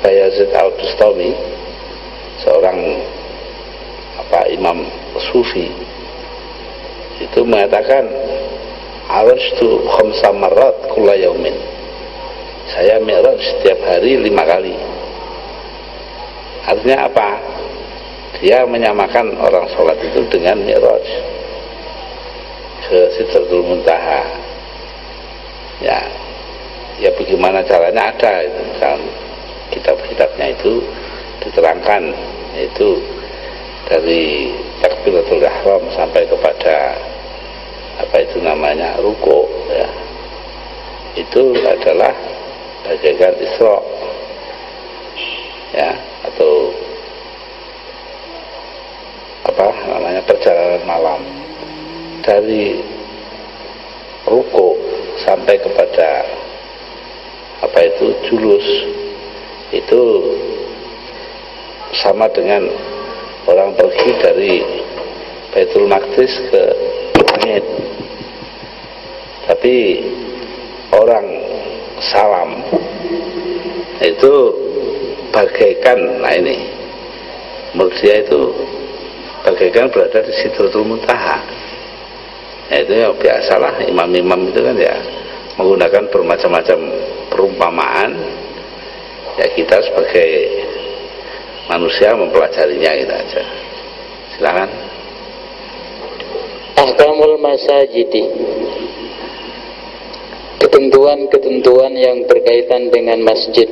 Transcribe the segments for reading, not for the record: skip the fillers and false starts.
Bayazid Al-Bustami, seorang imam sufi, itu mengatakan arajtu khamsa marrat kulla yaumin, saya mi'raj setiap hari 5 kali. Artinya apa? Dia menyamakan orang sholat itu dengan mi'raj ke Sidratul Muntaha. Ya bagaimana caranya ada itu, misalnya kitab-kitabnya itu diterangkan, itu dari takbiratul ihram sampai kepada ruku, ya, itu adalah bagaikan Isra, ya, atau perjalanan malam. Dari ruku sampai kepada julus, itu sama dengan orang pergi dari Baitul Maqdis ke langit. Tapi orang salam itu bagaikan, menurut dia itu bagaikan berada di Sidratul Muntaha. Itu ya biasalah, imam-imam itu kan ya menggunakan bermacam-macam perumpamaan. Ya kita sebagai manusia mempelajarinya gitu aja. Silakan. Ahkamul masajidi, ketentuan-ketentuan yang berkaitan dengan masjid.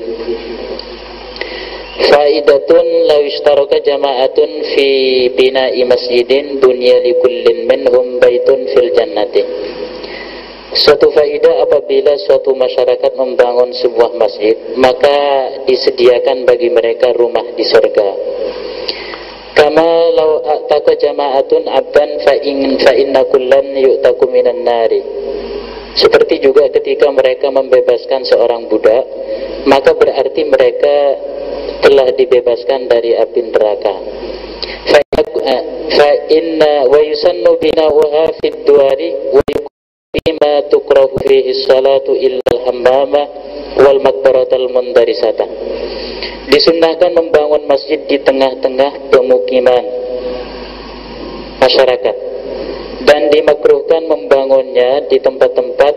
Faidatun law ishtaraka jama'atun fi bina'i masjidin bunya likullin minhum baitun fil jannati. Suatu faidah, apabila suatu masyarakat membangun sebuah masjid, maka disediakan bagi mereka rumah di surga. Kama law a'taqa jama'atun 'abdan fa inna kullan yu'taku minan nari. Seperti juga ketika mereka membebaskan seorang budak, maka berarti mereka telah dibebaskan dari api neraka. Fa inna wa yusannu bina'uha fid duwari wa bima tukrahu fihi salatu illa al-hammama wal maqbaratal mundarisata. Disunnahkan membangun masjid di tengah-tengah pemukiman masyarakat, dan dimakruhkan membangunnya di tempat-tempat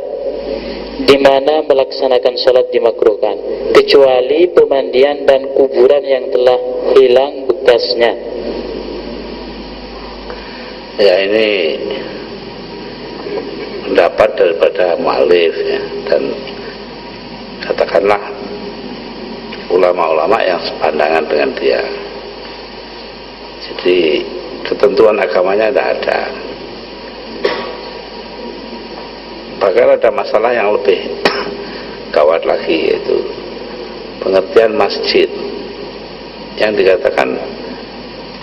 di mana melaksanakan sholat dimakruhkan, kecuali pemandian dan kuburan yang telah hilang bekasnya. Ya, ini pendapat daripada mu'alif, ya, dan katakanlah ulama-ulama yang sepandangan dengan dia. Jadi ketentuan agamanya tidak ada. Bahkan ada masalah yang lebih gawat lagi, yaitu pengertian masjid yang dikatakan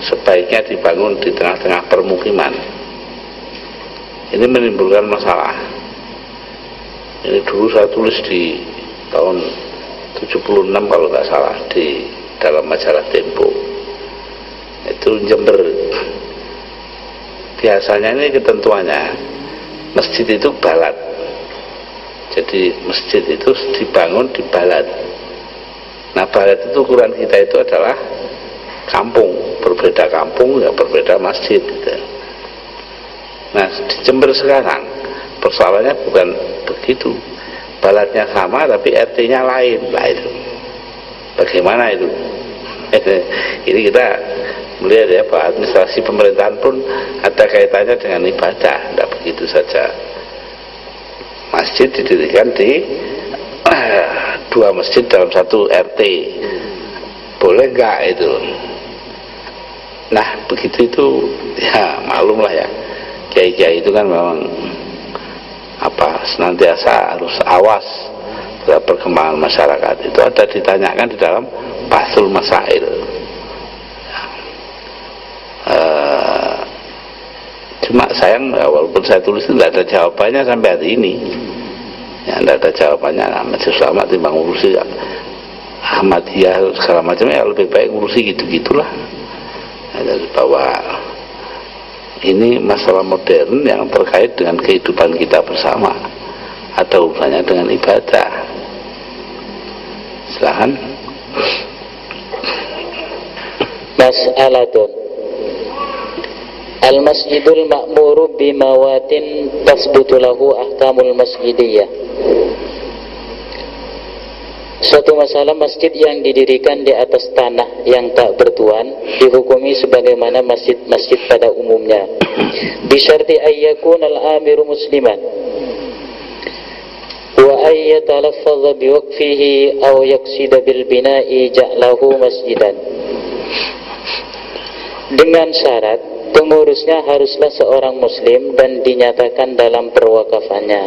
sebaiknya dibangun di tengah-tengah permukiman. Ini menimbulkan masalah. Ini dulu saya tulis di tahun 76 kalau nggak salah, di dalam majalah Tempo. Itu Jember. Biasanya ini ketentuannya, masjid itu balad. Jadi masjid itu dibangun di balad. Nah, balad itu ukuran kita itu adalah kampung. Berbeda kampung ya berbeda masjid gitu. Nah, di Jember sekarang persoalannya bukan begitu. Baladnya sama tapi RT-nya lain. Lah itu bagaimana itu? Ini kita melihat ya, bahwa administrasi pemerintahan pun ada kaitannya dengan ibadah. Tidak begitu saja masjid didirikan di dua masjid dalam satu RT, boleh enggak itu? Nah, begitu itu ya maklum lah ya, kiai-kiai itu kan memang senantiasa harus awas terhadap perkembangan masyarakat. Itu ada ditanyakan di dalam Basul Masail. Cuma sayang ya, walaupun saya tulis itu tidak ada jawabannya sampai hari ini. Ya, tidak ada jawabannya. Majelis Ulama timbang ngurusi Ahmadiyah segala macam, ya lebih baik ngurusi gitu-gitulah. Ya, bahwa ini masalah modern yang terkait dengan kehidupan kita bersama, ada hubungannya dengan ibadah. Silakan. Mas'alatun Al-masjidul ma'muru bimawatin tasbutu lahu ahkamul masjidiyah. Suatu masalah, masjid yang didirikan di atas tanah yang tak bertuan dihukumi sebagaimana masjid-masjid pada umumnya, bisyarti ayyakun al-amiru musliman wa ayyatalaffadha biwaqfihi aw yaqsida bil bina'i ja'lahu masjidan, dengan syarat pengurusnya haruslah seorang muslim dan dinyatakan dalam perwakafannya,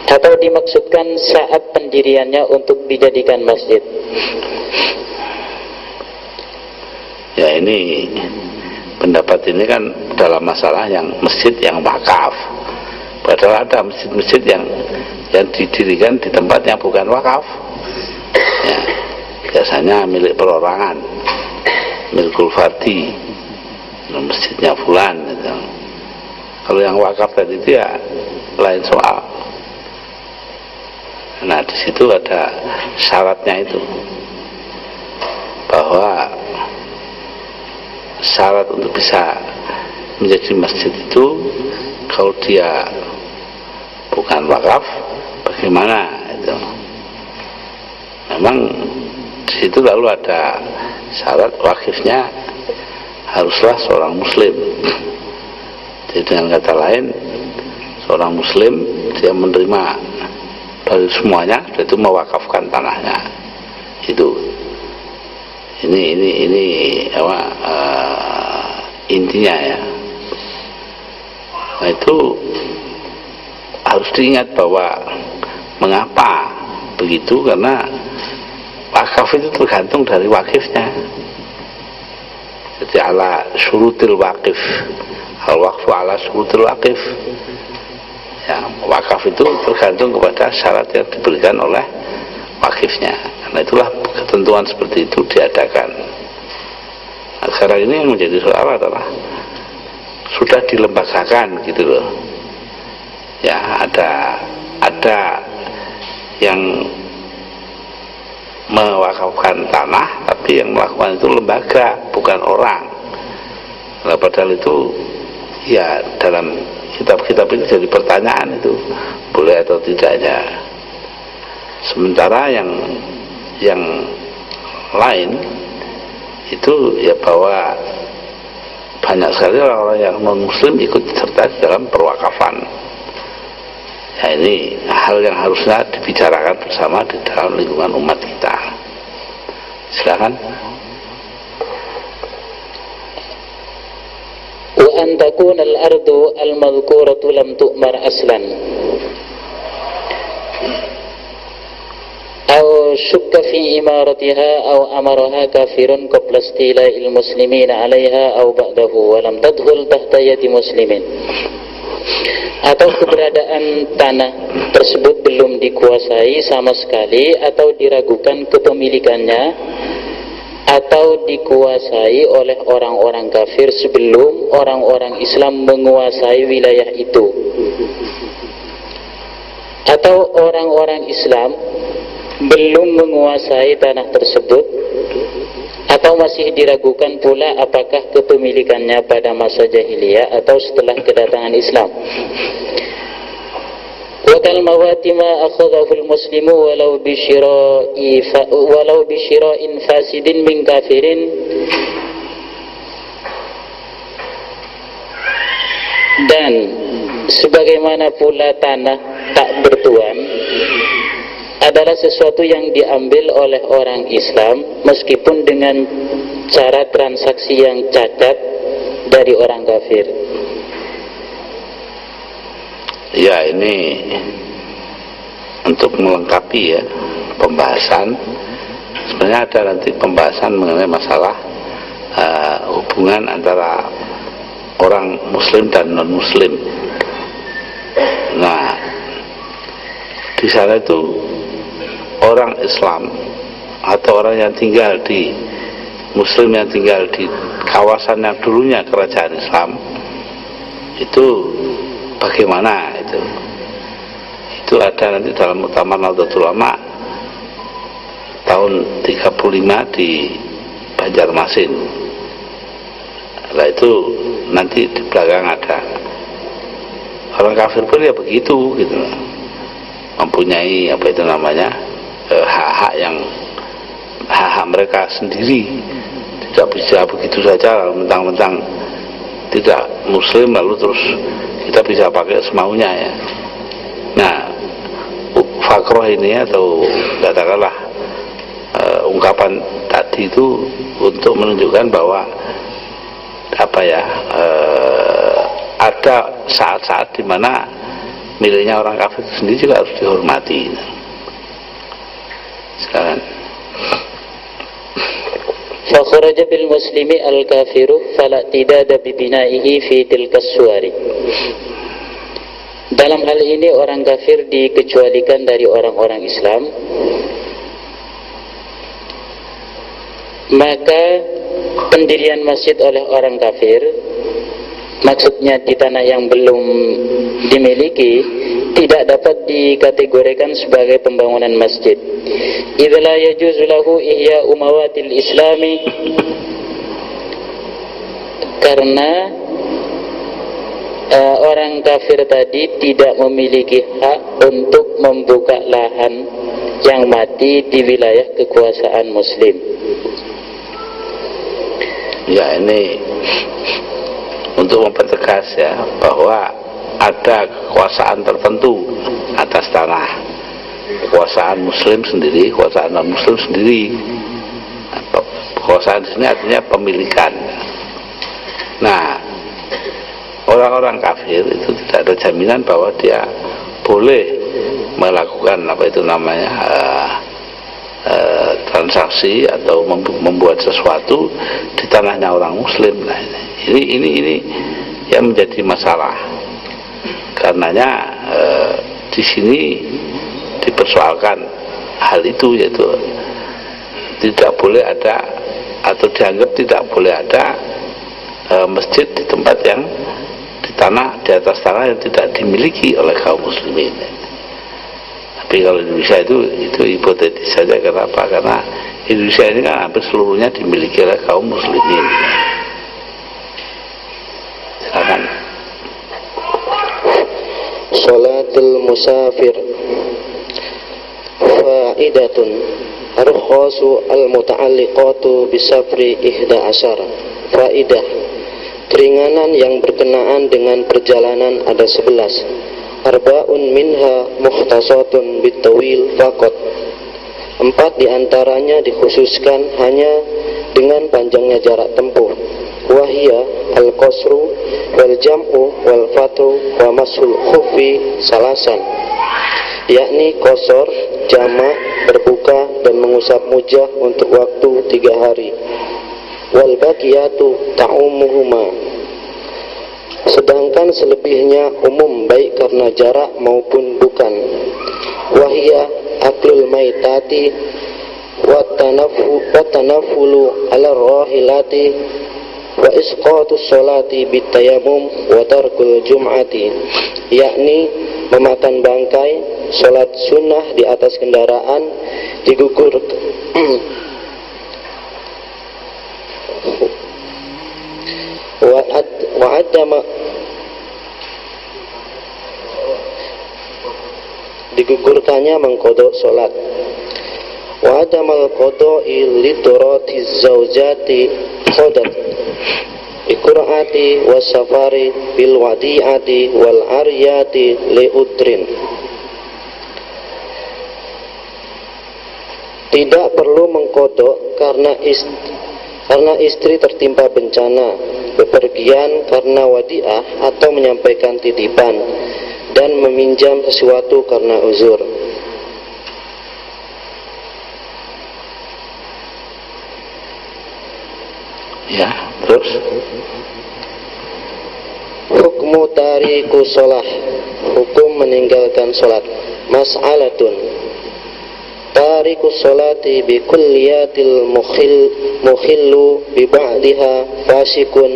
atau dimaksudkan saat pendiriannya untuk dijadikan masjid. Ya, ini pendapat ini kan dalam masalah yang masjid yang wakaf. Padahal ada masjid-masjid yang didirikan di tempat yang bukan wakaf. Ya, biasanya milik perorangan, milikul fardi, masjidnya fulan gitu. Kalau yang wakaf tadi itu ya lain soal. Nah, di situ ada syaratnya itu, bahwa syarat untuk bisa menjadi masjid itu kalau dia bukan wakaf, bagaimana itu? Memang di situ lalu ada syarat wakifnya haruslah seorang muslim. Jadi dengan kata lain, seorang muslim dia menerima dari semuanya, dia itu mewakafkan tanahnya. Itu ini apa intinya ya. Nah, itu harus diingat bahwa mengapa begitu, karena wakaf itu tergantung dari wakifnya. Jadi ala syurutil wakif, al-waqfu ala syurutil wakif. Ya, wakaf itu tergantung kepada syarat yang diberikan oleh wakifnya. Karena itulah ketentuan seperti itu diadakan. Nah, sekarang ini yang menjadi soal adalah sudah dilembagakan gitu loh. Ya, ada yang mewakafkan tanah, tapi yang melakukan itu lembaga, bukan orang. Nah, padahal itu ya dalam kitab-kitab itu jadi pertanyaan, itu boleh atau tidaknya. Sementara yang lain itu ya bahwa banyak sekali orang-orang yang non muslim ikut serta dalam perwakafan. Ya, ini hal yang harusnya dibicarakan bersama di dalam lingkungan umat kita. Silakan. Wa an takuna al-ardu al-madhkuratu lam tu'mar aslan aw shukka fi imaratiha aw amaraha kafirun qabla istila'il muslimin 'alayha aw ba'dahu wa lam tadkhul tahta yadi muslimin, atau keberadaan tanah tersebut belum dikuasai sama sekali atau diragukan kepemilikannya, atau dikuasai oleh orang-orang kafir sebelum orang-orang Islam menguasai wilayah itu, atau orang-orang Islam belum menguasai tanah tersebut, atau masih diragukan pula apakah kepemilikannya pada masa jahiliyah atau setelah kedatangan Islam. Wa kal mawati ma akhadhahu al-muslimu walau bi syira'in fasidin min kafirin, dan sebagaimana pula tanah tak bertuan adalah sesuatu yang diambil oleh orang Islam meskipun dengan cara transaksi yang cacat dari orang kafir. Ya, ini untuk melengkapi ya pembahasan. Sebenarnya ada nanti pembahasan mengenai masalah hubungan antara orang muslim dan non muslim. Nah, di sana itu orang Islam atau orang yang tinggal di muslim yang tinggal di kawasan yang dulunya kerajaan Islam itu bagaimana itu ada nanti dalam Muktamar Nahdlatul Ulama tahun 35 di Banjarmasin. Setelah itu nanti di belakang ada orang kafir pun ya begitu gitu, mempunyai apa itu namanya hak-hak yang hak-hak mereka sendiri, tidak bisa begitu saja mentang-mentang tidak muslim lalu terus kita bisa pakai semaunya ya. Nah, fakroh ini atau katakanlah ungkapan tadi itu untuk menunjukkan bahwa apa ya, ada saat-saat di mana miliknya orang kafir sendiri juga harus dihormati. Sekarang فخرج بالمسلم الكافر فلا اعتداد ببنائه في تلك السور. Dalam hal ini orang kafir dikecualikan dari orang-orang Islam, maka pendirian masjid oleh orang kafir, maksudnya di tanah yang belum dimiliki, tidak dapat dikategorikan sebagai pembangunan masjid. Idza la yajuzu lahu ihya'u mawatil islami, karena orang kafir tadi tidak memiliki hak untuk membuka lahan yang mati di wilayah kekuasaan muslim. Ya, ini untuk mempertegas ya bahwa ada kekuasaan tertentu atas tanah, kekuasaan muslim sendiri, kekuasaan non muslim sendiri. Kekuasaan di sini artinya pemilikan. Nah, orang-orang kafir itu tidak ada jaminan bahwa dia boleh melakukan apa itu namanya transaksi atau membuat sesuatu di tanahnya orang muslim. Nah, ini yang menjadi masalah. Karenanya di sini dipersoalkan hal itu, yaitu tidak boleh ada atau dianggap tidak boleh ada masjid di tempat yang di atas tanah yang tidak dimiliki oleh kaum muslimin. Tapi kalau Indonesia itu hipotetis saja. Kenapa? Karena Indonesia ini kan hampir seluruhnya dimiliki oleh kaum muslimin. Silakan. Salatul musafir faidatun arkhasu al-muta'alliqatu bisafri 11. Faidah, keringanan yang berkenaan dengan perjalanan ada 11. Arba'un minha mukhtasatun bitawil faqat. 4 diantaranya dikhususkan hanya dengan panjangnya jarak tempuh. Wahia al-qasru wal jam'u wal fatru wa masul khufi salasan, yakni qasar, jamak, berbuka dan mengusap mujah untuk waktu 3 hari. Wal baqiyatu ta'umuhuma, sedangkan selebihnya umum baik karena jarak maupun bukan. Wahia aklul maitati wa tanafulu ala rahilati wa isqatus sholati bitayamum wa tarkul jum'ati, yakni memakan bangkai, sholat sunnah di atas kendaraan, digugur digugurkannya mengkodok sholat. Wa adamal qada'i lidurati zaujati khodat biqur'ati was safari bil wadi'ati wal aryati liutrin. Tidak perlu mengkodok karena istri tertimpa bencana, bepergian karena wadi'ah atau menyampaikan titipan, dan meminjam sesuatu karena uzur. Ya, terus hukmu tariku sholah, hukum meninggalkan sholat. Mas'alatun, tariku sholati bi kulliyatil mukhillu bi ba'diha fasikun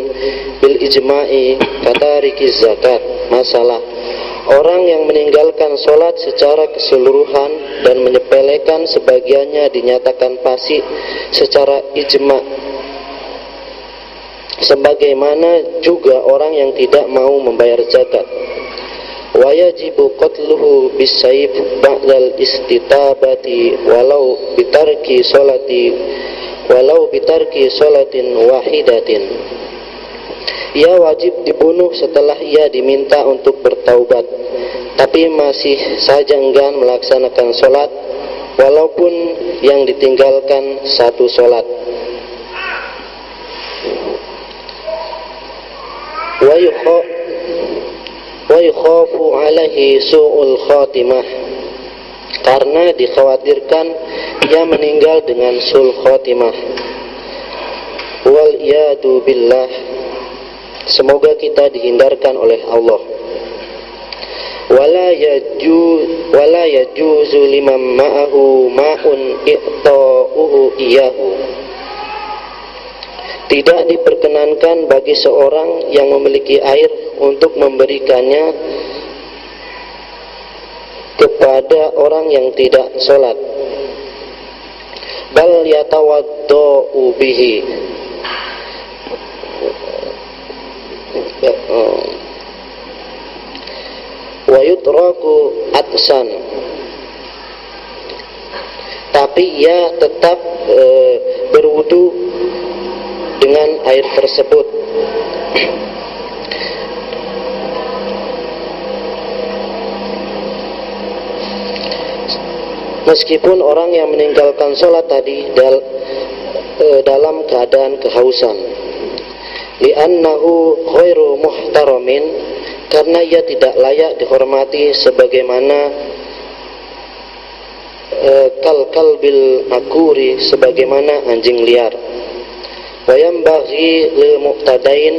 bil ijma'i katariki zakat. Masalah, orang yang meninggalkan sholat secara keseluruhan dan menyepelekan sebagiannya dinyatakan fasik secara ijma'. sebagaimana juga orang yang tidak mau membayar zakat. Wa yajibu qatluhu bisayf ba'dal istitabati walau bitarki sholatin wahidatin. Ia wajib dibunuh setelah ia diminta untuk bertaubat, tapi masih saja enggan melaksanakan sholat, walaupun yang ditinggalkan satu sholat. Wa yukhafu alaihi su'ul khatimah, karena dikhawatirkan ia meninggal dengan sul khatimah. Wal iyadu billah, semoga kita dihindarkan oleh Allah. Wala yajuzu liman ma'ahu ma'un i'ta'uhu iyahu, tidak diperkenankan bagi seorang yang memiliki air untuk memberikannya kepada orang yang tidak sholat. Bal yatawadda'u bihi, wa yutraku atsan, tapi ia tetap berwudu dengan air tersebut. Meskipun orang yang meninggalkan sholat tadi dalam keadaan kehausan, li'annahu khairu muhtaramin, karena ia tidak layak dihormati sebagaimana kalbil makuri, sebagaimana anjing liar. Wa yanbaghi lil muqtadain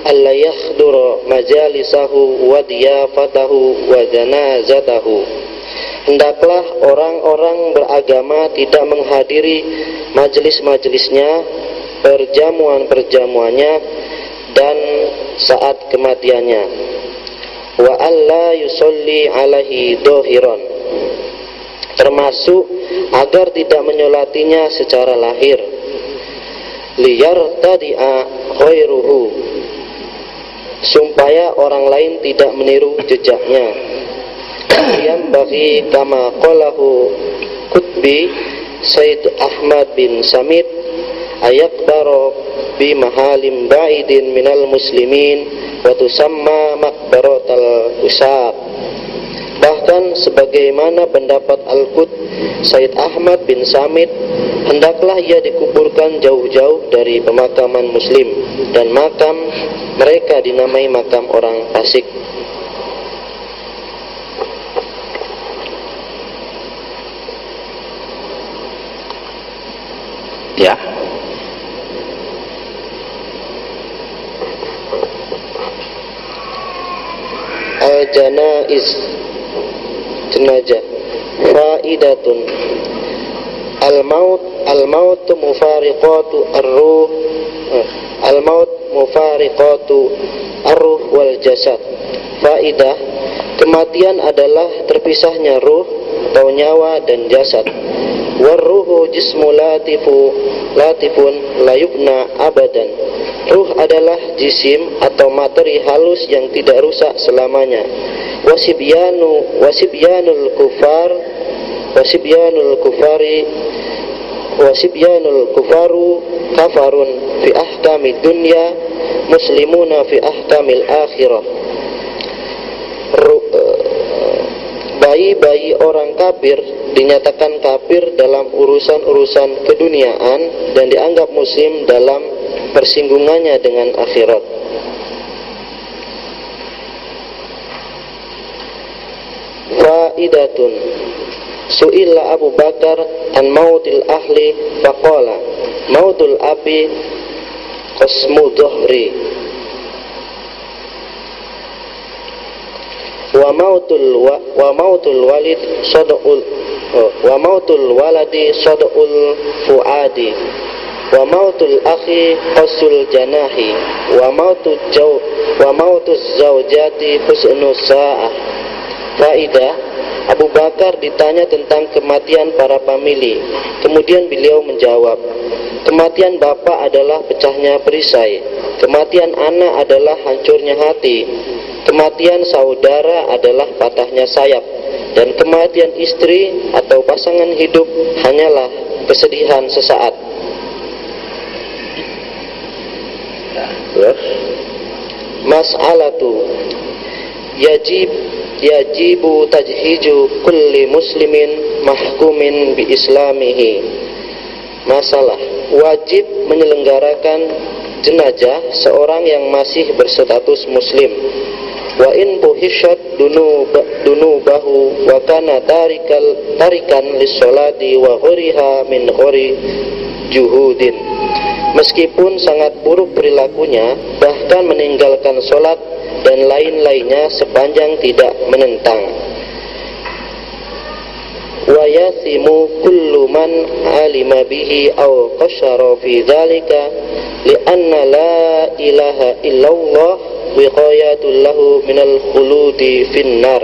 alla yakhdura majalisahu wa diyafatahu wa janazatahu. Hendaklah orang-orang beragama tidak menghadiri majelis-majelisnya, perjamuan-perjamuannya, dan saat kematiannya. Wa alla yusolli alaihi dohiron, termasuk agar tidak menyolatinya secara lahir. Liyartadi'a khairuhu, supaya orang lain tidak meniru jejaknya. Yang bagi kama qalahu Qutbi Said Ahmad bin Samit, ayakbaro bi mahalim ba'idin minal muslimin wa tusamma makbaratal usab. Bahkan sebagaimana pendapat Al-Qut Said Ahmad bin Samit, hendaklah ia dikuburkan jauh-jauh dari pemakaman muslim, dan makam mereka dinamai makam orang fasik. Ya. Al-janaiz, jenazah. Faidatun, al-maut mufariqatu ar-ruh, al-maut mufariqatu ar-ruh wal jasad. Faidah, kematian adalah terpisahnya ruh atau nyawa dan jasad. Warruhu jismu latifun la yubna abadan. Ruh adalah jisim atau materi halus yang tidak rusak selamanya. Wasibyanul kufaru kafarun fi ahkamid dunya, muslimuna fi ahkamil akhirah. Bayi-bayi orang kafir dinyatakan kafir dalam urusan-urusan keduniaan dan dianggap muslim dalam persinggungannya dengan akhirat. Faidatun, su'ila Abu Bakar an mautil ahli faqala mautul abi qasmu dhuhri wa mautul walid sadul wa mautul waladi sadul fuadi wa mautul akhi qasul janahi wa mautuz zawjati husnus sa'ah. Faidah, Abu Bakar ditanya tentang kematian para famili. Kemudian beliau menjawab, kematian bapak adalah pecahnya perisai, kematian anak adalah hancurnya hati, kematian saudara adalah patahnya sayap, dan kematian istri atau pasangan hidup hanyalah kesedihan sesaat. Mas'alatu yajibu tajhiju kulli muslimin mahkumin bi islamihi. Masalah, wajib menyelenggarakan jenazah seorang yang masih berstatus muslim. Wa in buhishat dunubahu wa kana tarikan lis-sholati wa ghuriha min ghuri juhudin. Meskipun sangat buruk perilakunya, bahkan meninggalkan sholat dan lain-lainnya sepanjang tidak menentang. Wa yasimu kullu man alima bihi aw qashara fi dzalika li'anna la ilaha illallah wiqayatul lahu minal khuludi finnar.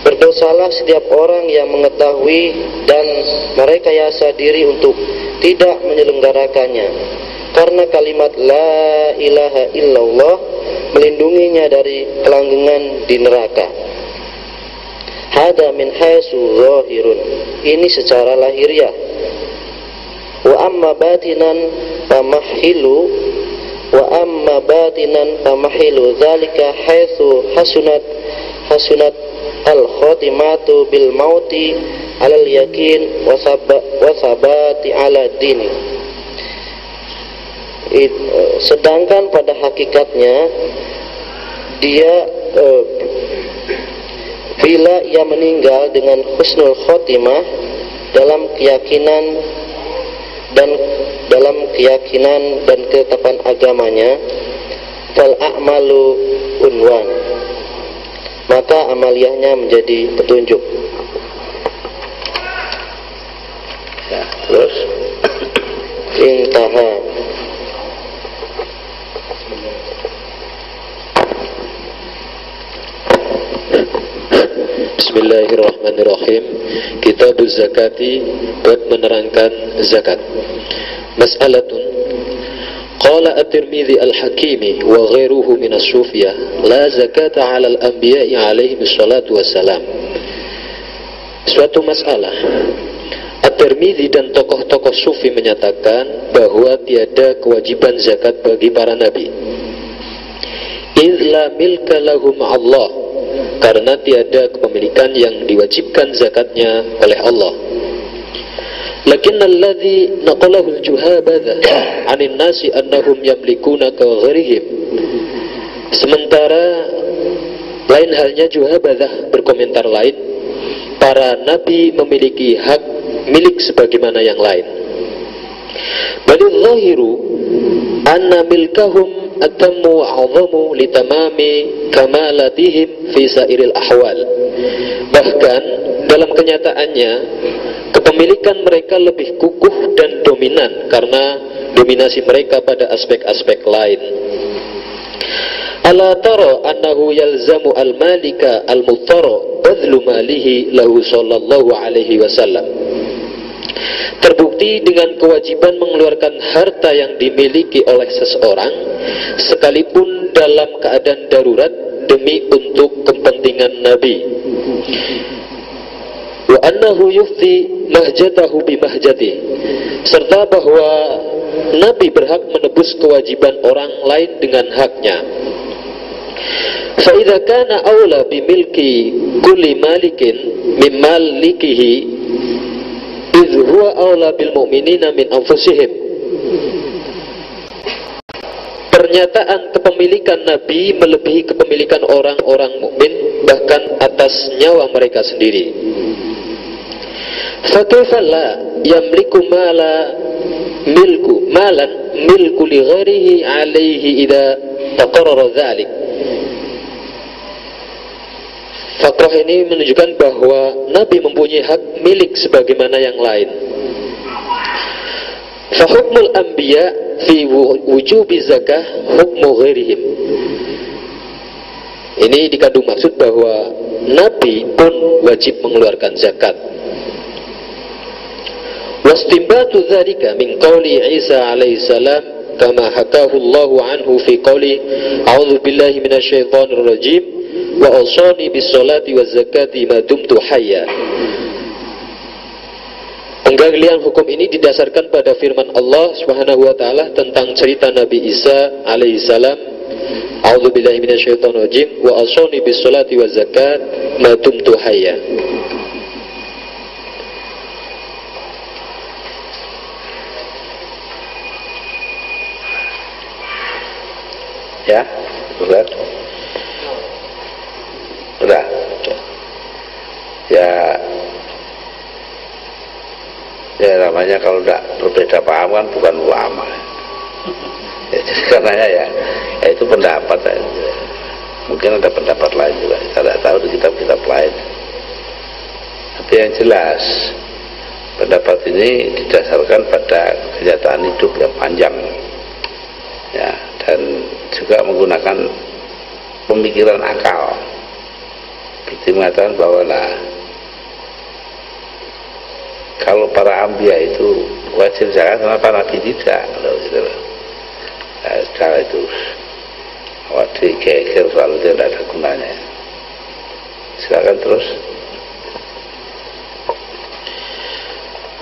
Berdosalah setiap orang yang mengetahui dan merekayasa diri untuk tidak menyelenggarakannya, karena kalimat la ilaha illallah melindunginya dari kelanggengan di neraka. Hada min haitsu zahirun, ini secara lahiriah. Wa amma batinan famahilu dzalika haitsu hasunat al-khatimatu bil mauti alal yakin wa sabati ala dini. Sedangkan pada hakikatnya dia bila ia meninggal dengan husnul khotimah dalam keyakinan dan ketetapan agamanya, fal a'malu unwan, maka amaliyahnya menjadi petunjuk. Ya, terus intaha. Bismillahirrahmanirrahim. Kitabuz Zakati, bab menerangkan zakat. Mas'alatun qala at-Tirmidzi al-Hakimi wa ghairuhu min as-Sufiyah la zakata 'ala al-anbiya'i 'alaihim wassalatu wassalam. Suatu masalah, At-Tirmidzi dan tokoh-tokoh sufi menyatakan bahwa tiada kewajiban zakat bagi para nabi. Idz la milka lahum Allah, karena tiada kepemilikan yang diwajibkan zakatnya oleh Allah. Lakin alladhi naqalahu al-juhabadha 'anil nasi annahum yamlikuna ka ghairihim. Sementara lain halnya Juhabadhah berkomentar lain, para nabi memiliki hak milik sebagaimana yang lain. Balil zahiru anna milkahum atammu wa'azamu litamami kamalatihim fi sairil ahwal. Bahkan dalam kenyataannya kepemilikan mereka lebih kukuh dan dominan karena dominasi mereka pada aspek-aspek lain. Ala tara annahu yalzamu al-malika al-muttara badlu malihi lahu sallallahu alaihi wasallam. Terbukti dengan kewajiban mengeluarkan harta yang dimiliki oleh seseorang sekalipun dalam keadaan darurat demi untuk kepentingan Nabi. Wa annahu yufti mahjatahu bimahjati, serta bahwa Nabi berhak menebus kewajiban orang lain dengan haknya. Fa idza kana aula bimilki kulli malikin min malikihi idh huwa aula bil mu'minina min anfusihim. Pernyataan kepemilikan Nabi melebihi kepemilikan orang-orang mukmin bahkan atas nyawa mereka sendiri. Fa kaifa la yamliku malan milku li ghairihi alaihi idza taqarrara dzalik. Fakrah ini menunjukkan bahwa Nabi mempunyai hak milik sebagaimana yang lain. Fahukmul anbiya fi wujubi zakah hukmu ghairihim. Ini dikandung maksud bahwa Nabi pun wajib mengeluarkan zakat. Wastimbatu dzalika min qauli Isa alaihi salam kama hakahu Allah anhu fi qauli a'udzu billahi minasyaitonir rajim wa awsani bis salati waz zakati ma dumtu hayya. Penggalian hukum ini didasarkan pada firman Allah Subhanahu wa taala tentang cerita Nabi Isa alaihi salam, a'udzubillahi minasyaitonir rajim wa awsani bis salati waz zakat ma dumtu hayya. Ya, benar. Sudah. Ya namanya kalau tidak berbeda paham kan bukan ulama. Ya, jadi karenanya ya itu pendapat. Mungkin ada pendapat lain juga. Kita tidak tahu di kitab-kitab lain. Tapi yang jelas pendapat ini didasarkan pada kenyataan hidup yang panjang. Ya, dan juga menggunakan pemikiran akal. Seperti mengatakan bahwa kalau para anbiya itu wajib zakat, kenapa Nabi tidak? Gitu. Nah, setelah itu wajib geger selalu tidak ada gunanya. Silakan terus.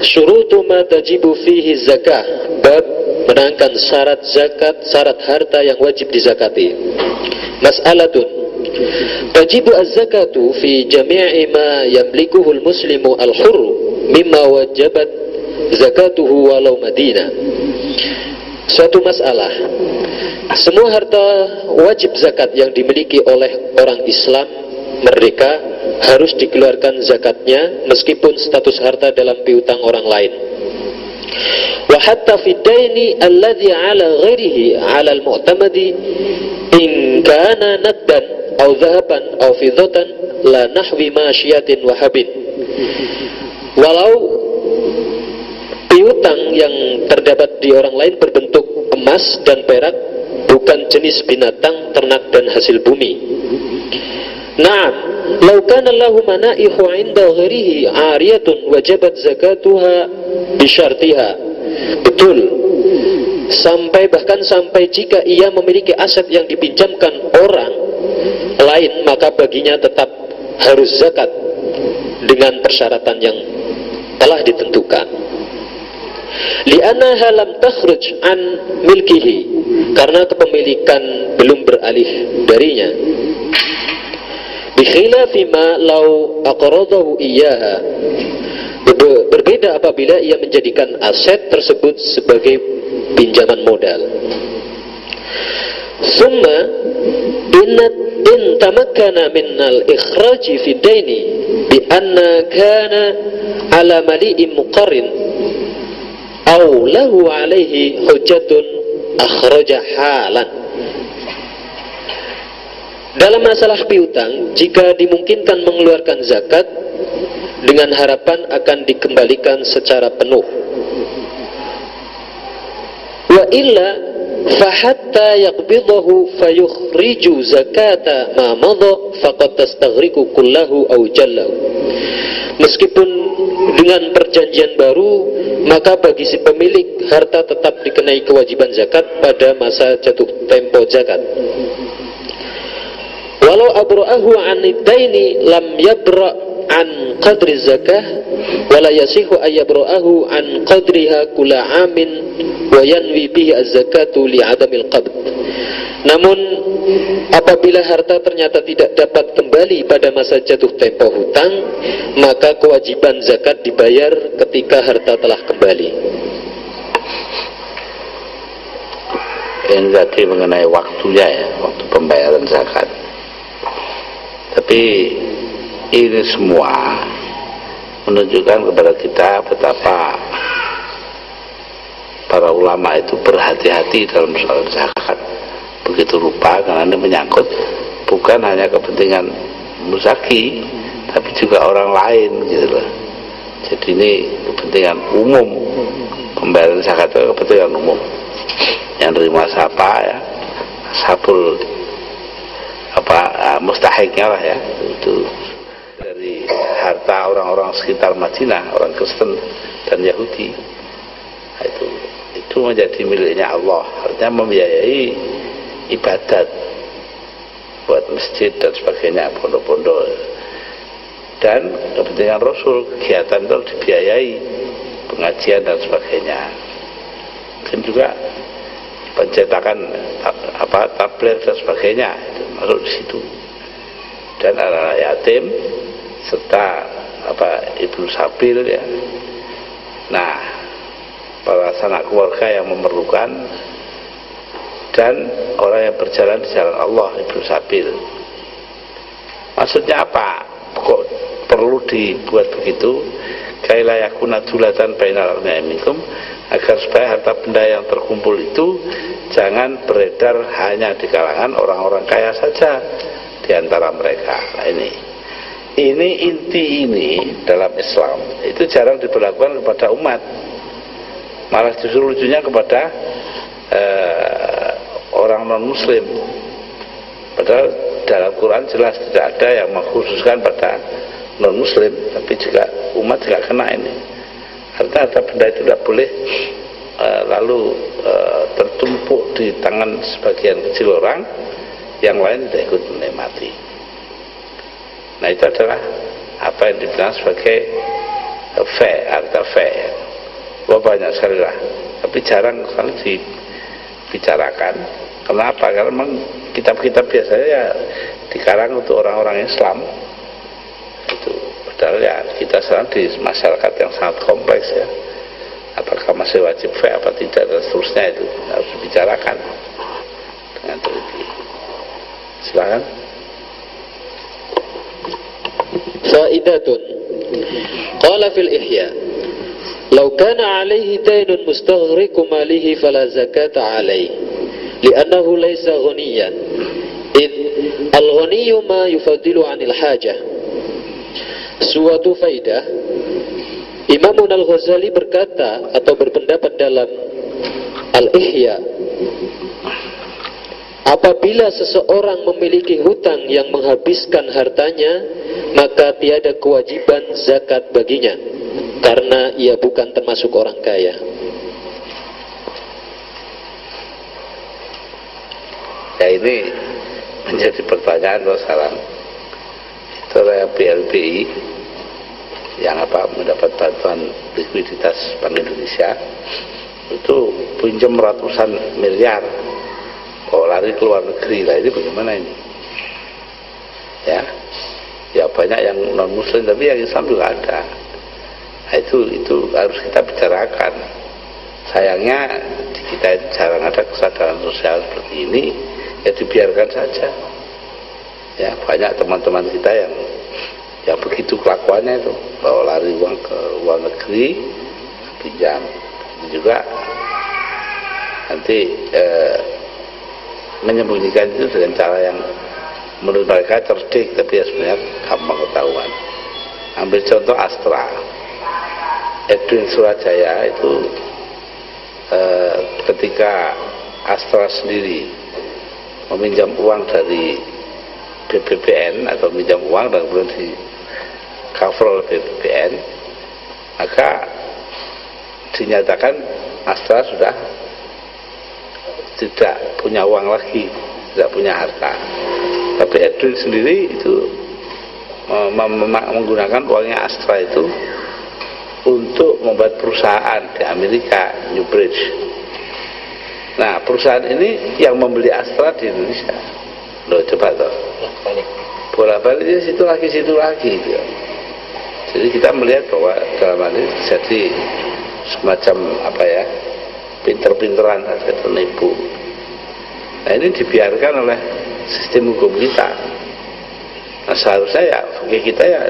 Syurutu ma tajibu fihi zakah, bab menerangkan syarat zakat, syarat harta yang wajib dizakati. Mas'alatun tajibu az-zakatu fi jami'i ma yamlikuhu al-muslimu al-hurru mimma wajabat zakatuhu walau madina. Suatu masalah, semua harta wajib zakat yang dimiliki oleh orang Islam merdeka harus dikeluarkan zakatnya meskipun status harta dalam piutang orang lain. Wa hatta fi daini alladhi ala ghairihi ala al-mu'tamadi in kana naddan aw dhahaban aw fiddatan la nahwi masyiatin wa habin. Walau piutang yang terdapat di orang lain berbentuk emas dan perak, bukan jenis binatang, ternak dan hasil bumi. Na'am, law kana lahu manaihu 'inda ghairihi 'ariyatun wajabat zakatuha bi syartiha. Betul. Bahkan sampai jika ia memiliki aset yang dipinjamkan orang lain, maka baginya tetap harus zakat dengan persyaratan yang telah ditentukan. Li'annaha lam takhruj an milkihi, karena kepemilikan belum beralih darinya. Bikhilafi ma law aqradahu iyyaha, berbeda apabila ia menjadikan aset tersebut sebagai pinjaman modal. Summa in tamakkana min al-ikhraj fi daini bi anna kana ala mali'in muqarrin aw lahu alaihi hujjatun akhraja halan. Dalam masalah piutang, jika dimungkinkan mengeluarkan zakat dengan harapan akan dikembalikan secara penuh. Wa illa fahatta yaqbidahu fayukhriju zakata ma madha faqad tastaghriqu kullahu aw jallahu. Meskipun dengan perjanjian baru, maka bagi si pemilik harta tetap dikenai kewajiban zakat pada masa jatuh tempo zakat. Walau abra'ahu 'an ad-daini lam yabra' an qadri zakah wala yasihu ayyabra'ahu an qadriha kula 'amin wa yanwi bihi az-zakatu li'adamil qabd. Namun apabila harta ternyata tidak dapat kembali pada masa jatuh tempo hutang, maka kewajiban zakat dibayar ketika harta telah kembali. Ini tadi mengenai waktunya ya, waktu pembayaran zakat. Tapi ini semua menunjukkan kepada kita betapa para ulama itu berhati-hati dalam soal zakat. Begitu rupa, karena ini menyangkut bukan hanya kepentingan muzaki, tapi juga orang lain gitu loh. Jadi ini kepentingan umum, pembayaran zakat itu kepentingan umum. Yang terima siapa ya, sabul mustahiknya lah ya, itu harta orang-orang sekitar Madinah, orang Kristen dan Yahudi. Nah, itu menjadi miliknya Allah, artinya membiayai ibadat buat masjid dan sebagainya, pondok-pondok, dan kepentingan Rasul, kegiatan itu dibiayai, pengajian dan sebagainya. Dan juga pencetakan tablet dan sebagainya itu masuk di situ. Dan anak-anak yatim serta ibnu sabil ya. Nah, para sanak keluarga yang memerlukan dan orang yang berjalan di jalan Allah, ibnu sabil. Maksudnya apa? Kok perlu dibuat begitu? Kaila yakuna dulatan bainal aghniyai minkum, agar supaya harta benda yang terkumpul itu jangan beredar hanya di kalangan orang-orang kaya saja di antara mereka. Nah, ini inti ini dalam Islam itu jarang diberlakukan kepada umat, malah justru lucunya kepada orang non muslim. Padahal dalam Quran jelas tidak ada yang mengkhususkan pada non muslim, tapi juga umat juga kena ini. Artinya harta benda itu tidak boleh lalu tertumpuk di tangan sebagian kecil orang, yang lain tidak ikut menikmati. Nah, itu adalah apa yang dibilang sebagai harta fe. Wah, banyak sekali lah, tapi jarang sekali dibicarakan. Kenapa? Karena memang kitab-kitab biasanya ya dikarang untuk orang-orang Islam. Itu padahal ya kita sekarang di masyarakat yang sangat kompleks ya. Apakah masih wajib fe apa tidak dan seterusnya, itu harus dibicarakan dengan teliti. Silakan. Faidatun. Qala fil Ihya, law kana alaihi daynun mustaghriqu malihi fala zakata alaihi, li'annahu laysa ghaniyan. Id al-ghaniyu ma yufaddilu 'anil hajah. Suatu faidah, Imam Al-Ghazali berkata atau berpendapat dalam Al-Ihya, apabila seseorang memiliki hutang yang menghabiskan hartanya, maka tiada kewajiban zakat baginya, karena ia bukan termasuk orang kaya. Ya, ini menjadi pertanyaan sekarang. Itu adalah BLBI yang mendapat bantuan likuiditas Bank Indonesia, itu pinjam ratusan miliar, lari ke luar negeri. Lah, ini bagaimana ini? Ya banyak yang non muslim, tapi yang Islam juga ada. Nah, itu harus kita bicarakan. Sayangnya di kita itu jarang ada kesadaran sosial seperti ini. Ya dibiarkan saja. Ya banyak teman-teman kita yang begitu kelakuannya itu, bawa lari uang ke luar negeri, pinjam. Juga nanti menyembunyikan itu dengan cara yang menurut mereka cerdik, tapi ya sebenarnya gampang ketahuan. Ambil contoh Astra, Edwin Surajaya itu ketika Astra sendiri meminjam uang dari BPPN atau minjam uang dan kemudian di cover oleh BPPN, maka dinyatakan Astra sudah tidak punya uang lagi, tidak punya harta. Tapi Edwin sendiri itu menggunakan uangnya Astra itu untuk membuat perusahaan di Amerika, New Bridge. Nah, perusahaan ini yang membeli Astra di Indonesia. Loh, coba toh. Bolak-balik situ lagi gitu. Jadi kita melihat bahwa dalam hal ini jadi semacam pinter-pinteran saja, penipu. Nah, ini dibiarkan oleh sistem hukum kita. Nah, seharusnya ya kita ya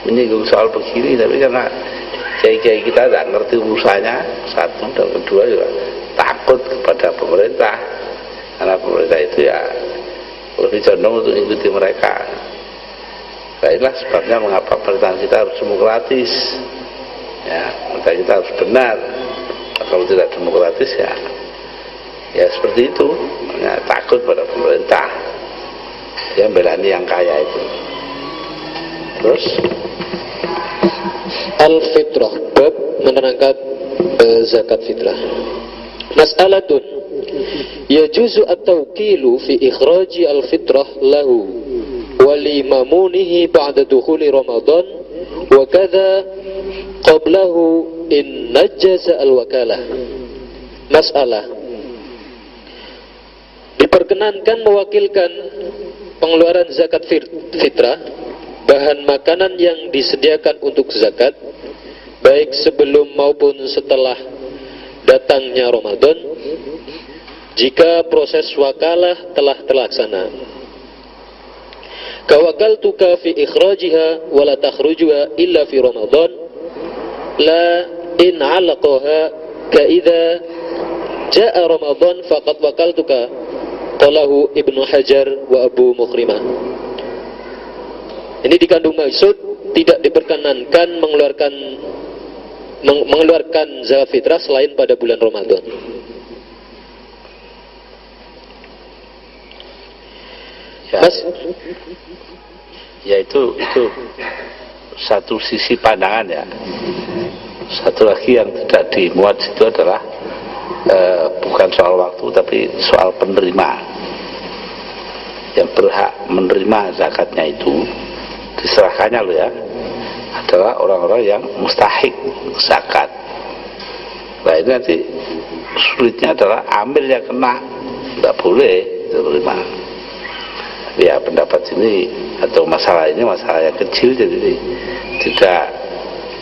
menyinggung soal begini, tapi karena kiai-kiai kita tidak ngerti urusannya, satu, dan kedua juga takut kepada pemerintah, karena pemerintah itu ya lebih condong untuk mengikuti mereka. Nah, inilah sebabnya mengapa pemerintahan kita harus demokratis, ya, pemerintahan kita harus benar. Kalau tidak demokratis ya seperti itu, takut pada pemerintah, dia belani yang kaya itu. Terus Al-fitrah, bab menerangkan zakat fitrah. Mas'alatun yajuzu at-tawkilu fi ikhraji al-fitrah lahu wa li mamunihi ba'da dukhuli Ramadan wa kadza qablahu in najjasa al-wakalah. Masalah, diperkenankan mewakilkan pengeluaran zakat fitrah, bahan makanan yang disediakan untuk zakat, baik sebelum maupun setelah datangnya Ramadan, jika proses wakalah telah terlaksana. Kawakaltuka fi ikhrajiha wa la takhrujuha illa fi Ramadan la in 'alaqaha ka idza jaa Ramadan faqad wakaltuka, qalahu Ibnu Hajar wa Abu Mukhrimah. Ini dikandung maksud tidak diperkenankan mengeluarkan zakat fitrah selain pada bulan Ramadan. Ya, ya itu satu sisi pandangan ya. Satu lagi yang tidak dimuat situ adalah bukan soal waktu tapi soal penerima. Yang berhak menerima zakatnya itu diserahkannya loh ya, adalah orang-orang yang mustahik zakat. Nah ini nanti sulitnya adalah amil yang kena, tidak boleh diterima. Ya pendapat ini atau masalah ini masalah yang kecil, jadi tidak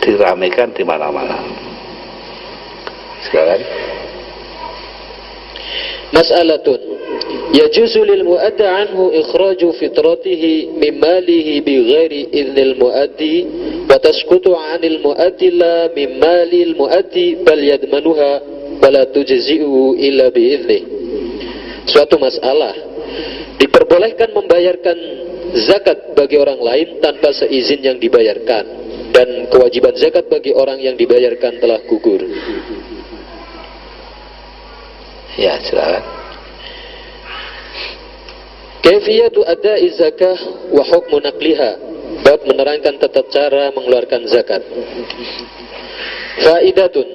diramaikan di mana-mana. Sekarang Mas'alatun yajuzu lil mu'addi anhu ikhraju fitratihi min malihi bi ghairi idznil mu'addi wa tasqutu 'anil mu'addi la min malil mu'addi bal yadmanuha wa la tujzi'u illa bi idzni. Suatu masalah, diperbolehkan membayarkan zakat bagi orang lain tanpa seizin yang dibayarkan, dan kewajiban zakat bagi orang yang dibayarkan telah gugur. ya silakan. Kaifiyatu adai zakah wa hukmu naqliha, bab menerangkan tata cara mengeluarkan zakat. Faidatun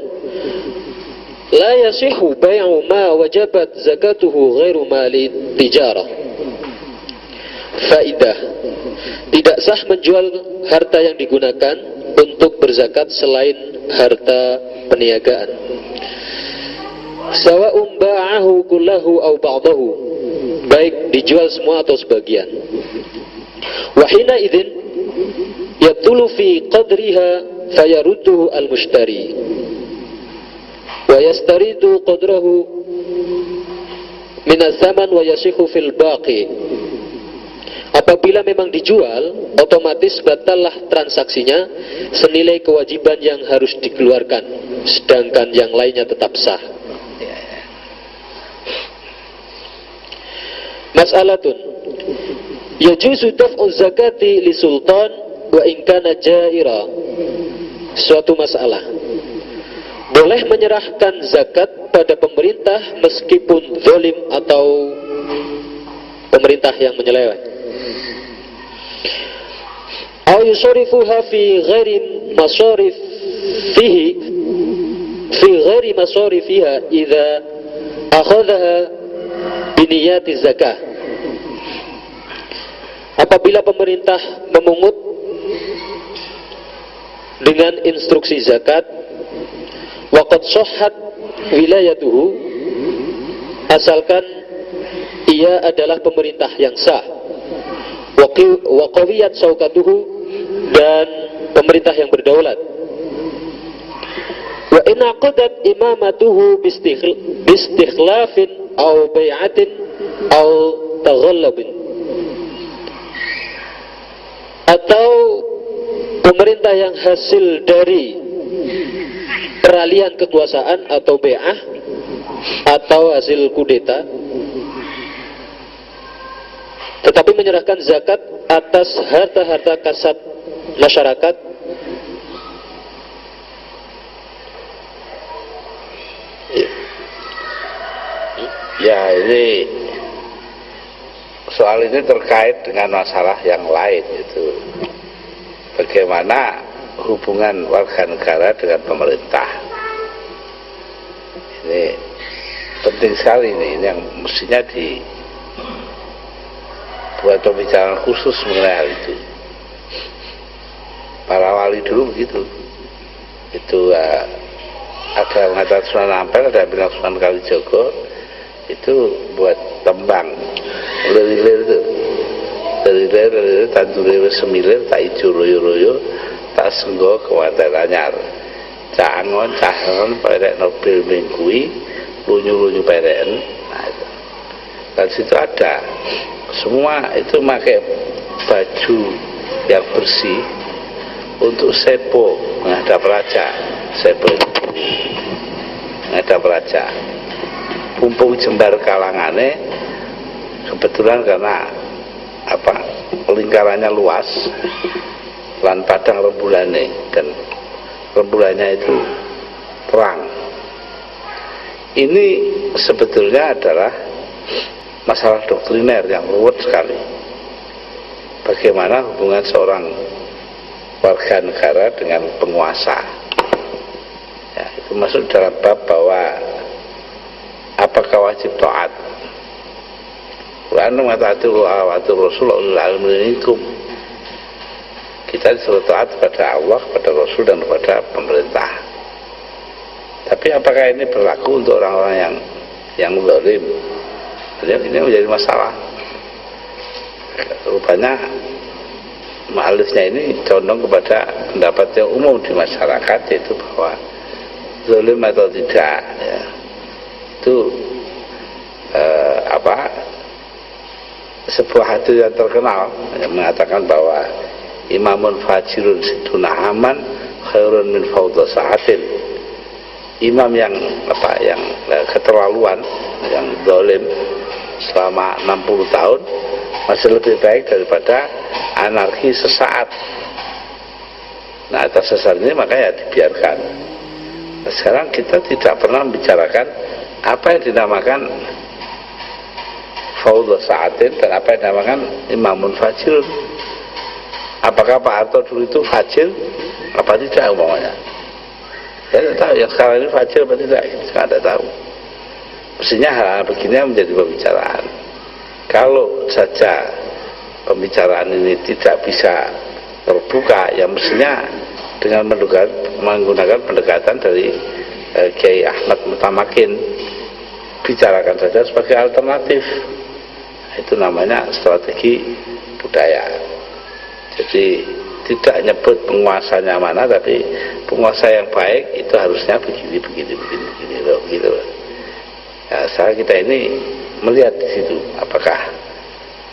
la yasihu bai'u ma wajabat zakatuhu ghairu mali tijarah. Faidah, tidak sah menjual harta yang digunakan untuk berzakat selain harta peniagaan. Sawa'un ba'ahu kullahu aw ba'dahu, baik dijual semua atau sebagian. Wa hina idzin yabtulu fi qadriha fayarudduhu al-mushtari wa yastaridu qadrahu min az-zaman wa yasihu fil baqi. Apabila memang dijual, otomatis batallah transaksinya senilai kewajiban yang harus dikeluarkan, sedangkan yang lainnya tetap sah. Mas'alatun yajuzu daf'u zakati li sultan wa in kana jaira. Suatu masalah, boleh menyerahkan zakat pada pemerintah meskipun zalim atau pemerintah yang menyeleweng. Aw yusarifuha fi ghairi masarifihi fi ghairi masarifiha idza akhadhaha biniyati zakah. Apabila pemerintah memungut dengan instruksi zakat, waqad sahhat wilayatuhu, asalkan ia adalah pemerintah yang sah, wa qawiyat saukatuhu, dan pemerintah yang berdaulat. Wa in aqadat imamatuhu bistikhlafin aw bai'atin aw taghallabin, atau pemerintah yang hasil dari peralihan kekuasaan atau bai'ah atau hasil kudeta, tetapi menyerahkan zakat atas harta-harta kasat masyarakat, ya ini soal ini terkait dengan masalah yang lain, itu bagaimana hubungan warga negara dengan pemerintah. Ini penting sekali ini yang mestinya dibuat pembicaraan khusus mengenai hal itu. Para wali dulu begitu. Itu ada mengatakan Sunan Ampel, ada bilang Sunan Kalijogo, itu buat tembang lilir itu, lilir tanjure semilir tak ijo royo-royo tak senggo kewanten anyar cangon cahangon perek nobil mingkui lunyu-lunyu pereken. Nah, itu. Dan situ ada semua itu pakai baju yang bersih untuk sepo menghadap raja. Sepo menghadap raja, pumpung jembar kalangane kebetulan karena lingkarannya luas lan padang rembulannya, dan rembulannya itu terang. Ini sebetulnya adalah masalah doktriner yang ruwet sekali. Bagaimana hubungan seorang warga negara dengan penguasa. Ya, itu masuk dalam bab bahwa apakah wajib taat. Quran mengatakan wa Rasulullah minkum. Kita disuruh taat kepada Allah, kepada Rasul, dan kepada pemerintah. Tapi apakah ini berlaku untuk orang-orang yang zalim? Ini menjadi masalah. Rupanya ma'alifnya ini condong kepada pendapat yang umum di masyarakat, yaitu bahwa zalim atau tidak, ya, itu sebuah hadis yang terkenal yang mengatakan bahwa imamun fajirun situna aman khairun min fawdha sa'atin. Imam yang keterlaluan, yang zalim selama 60 tahun masih lebih baik daripada anarki sesaat. Nah, atas dasar ini makanya dibiarkan. Nah, sekarang kita tidak pernah membicarakan apa yang dinamakan fawdha sa'atin dan apa yang dinamakan imamun fajirun. Apakah Pak Harto dulu itu fajir apa tidak umpamanya? Saya tidak tahu. Yang sekarang ini fajir apa tidak, saya tidak tahu. Mestinya hal-hal begini menjadi pembicaraan. Kalau saja pembicaraan ini tidak bisa terbuka, ya mestinya dengan menggunakan pendekatan dari Kiai Ahmad Mutamakin, bicarakan saja sebagai alternatif. Itu namanya strategi budaya. Jadi tidak nyebut penguasanya mana, tapi penguasa yang baik itu harusnya begini loh, gitu. Ya, sekarang kita ini melihat di situ apakah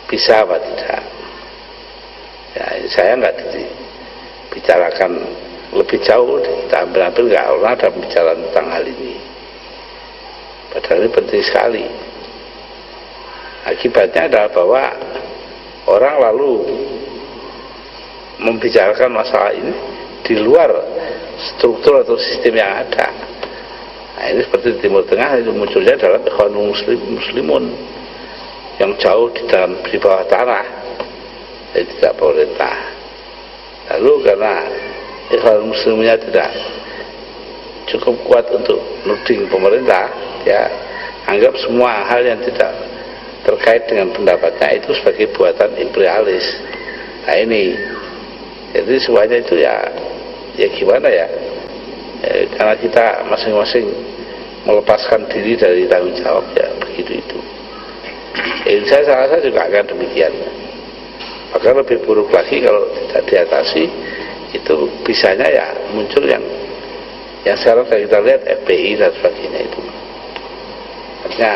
bisa apa tidak. Ya, saya nggak dibicarakan lebih jauh, kita hampir nggak pernah ada pembicaraan tentang hal ini. Padahal ini penting sekali. Akibatnya adalah bahwa orang lalu membicarakan masalah ini di luar struktur atau sistem yang ada. Nah, ini seperti di Timur Tengah itu munculnya dalam ikhwanul muslimun yang jauh di bawah tanah, jadi tidak pemerintah. Lalu karena ikhwanul muslimunnya tidak cukup kuat untuk nuding pemerintah, ya anggap semua hal yang tidak terkait dengan pendapatnya itu sebagai buatan imperialis. Nah ini, jadi semuanya itu ya gimana ya, karena kita masing-masing melepaskan diri dari tanggung jawab, ya begitu itu. Saya rasa juga akan demikian. Bahkan lebih buruk lagi kalau tidak diatasi, itu bisanya ya muncul yang sekarang kita lihat FPI dan sebagainya itu. Artinya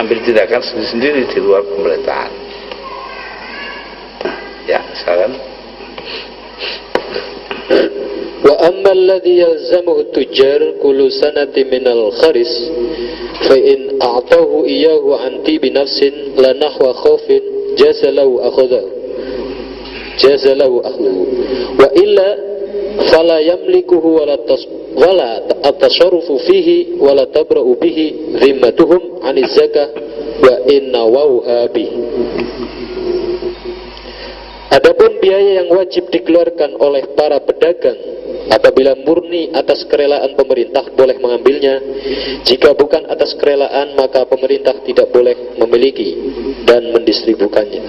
ambil tindakan sendiri-sendiri di luar pemerintahan. Ya, sekarang wa amma alladhi yalzamuhu at-tujjar kullu sanati min al-kharis fa in a'tahu iyyahu an tibi nafsin la nahwa khawfin jazalahu akhluhu wa illa fala yamlikuhu wala at-tasarrufu fihi wala tabra'u bihi dhimmatuhum 'ani zakah wa inna wauha bihi. Adapun biaya yang wajib dikeluarkan oleh para pedagang apabila murni atas kerelaan pemerintah boleh mengambilnya. Jika bukan atas kerelaan, maka pemerintah tidak boleh memiliki dan mendistribukannya.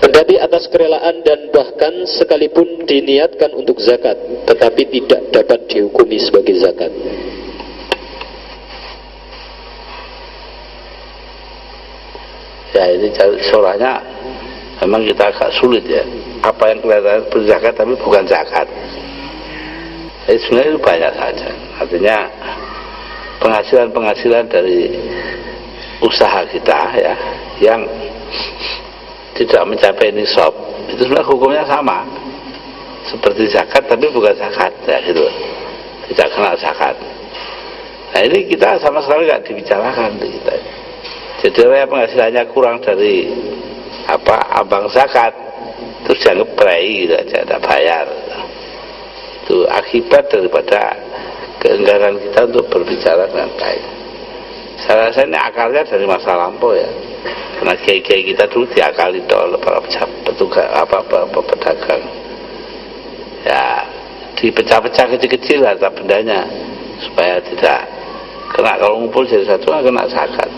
Kendati atas kerelaan dan bahkan sekalipun diniatkan untuk zakat, tetapi tidak dapat dihukumi sebagai zakat. Ya, ini soalnya memang kita agak sulit ya. Apa yang kelihatan berzakat tapi bukan zakat. Jadi sebenarnya itu banyak saja. Artinya penghasilan dari usaha kita ya, yang tidak mencapai nisab, itu sebenarnya hukumnya sama seperti zakat tapi bukan zakat ya, gitu. Tidak kena zakat. Nah ini kita sama sekali nggak dibicarakan di kita. Jadi orang yang penghasilannya kurang dari abang zakat terus dianggap prei gitu aja, tidak bayar. Itu akibat daripada keengganan kita untuk berbicara dengan baik. Saya rasa ini akarnya dari masa lampau ya, karena kiai-kiai kita dulu diakali oleh para petugas pedagang ya, dipecah-pecah kecil-kecil harta bendanya supaya tidak kena, kalau ngumpul jadi satu kena zakat.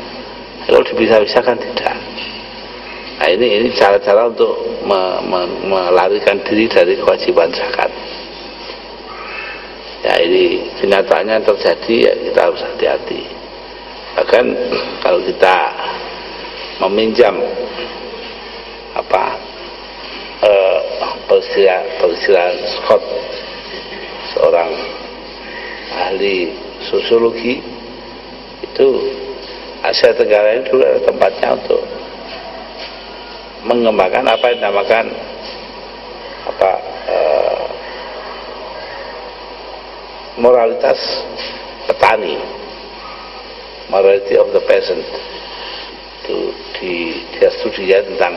Kalau dipisah-pisahkan tidak. Nah ini cara-cara untuk melarikan diri dari kewajiban zakat. Ya ini kenyataannya terjadi ya, kita harus hati-hati. Bahkan kalau kita meminjam persirahan Scott, seorang ahli sosiologi, itu Asia Tenggara ini dulu ada tempatnya untuk mengembangkan apa yang dinamakan moralitas petani, morality of the peasant. Itu dia studinya tentang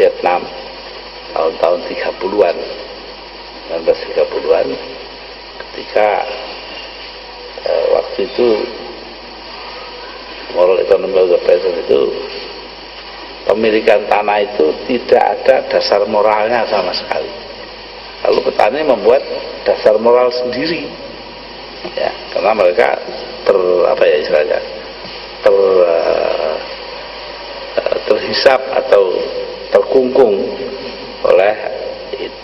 Vietnam tahun-tahun 30-an, 1930-an, ketika waktu itu moral economy of the peasant itu, pemilikan tanah itu tidak ada dasar moralnya sama sekali. Lalu petani membuat dasar moral sendiri ya, karena mereka terhisap atau terkungkung oleh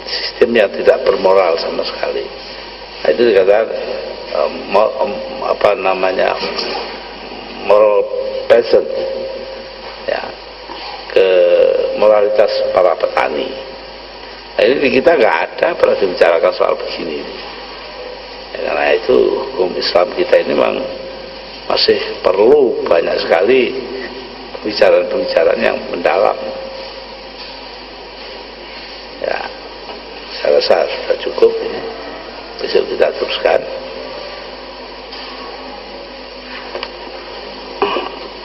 sistem yang tidak bermoral sama sekali. Nah, itu dikatakan moral peasant ya, ke moralitas para petani. Nah, ini di kita nggak ada pernah dibicarakan soal begini ya, karena itu hukum Islam kita ini memang masih perlu banyak sekali pembicaraan-pembicaraan yang mendalam ya. Saya rasa sudah cukup ini, besok kita teruskan.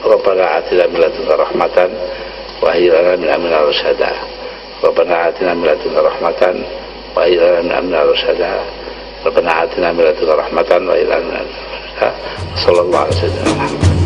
Rabbana atina min ladunka rahmatan wa hab lana min amrina rasyada. Rabbana atina min ladunka rahmatan wa hab lana min amrina rasyada. Rabbana atina min ladunka rahmatan wa hab lana min amrina rasyada. Sallallahu alaihi wasallam.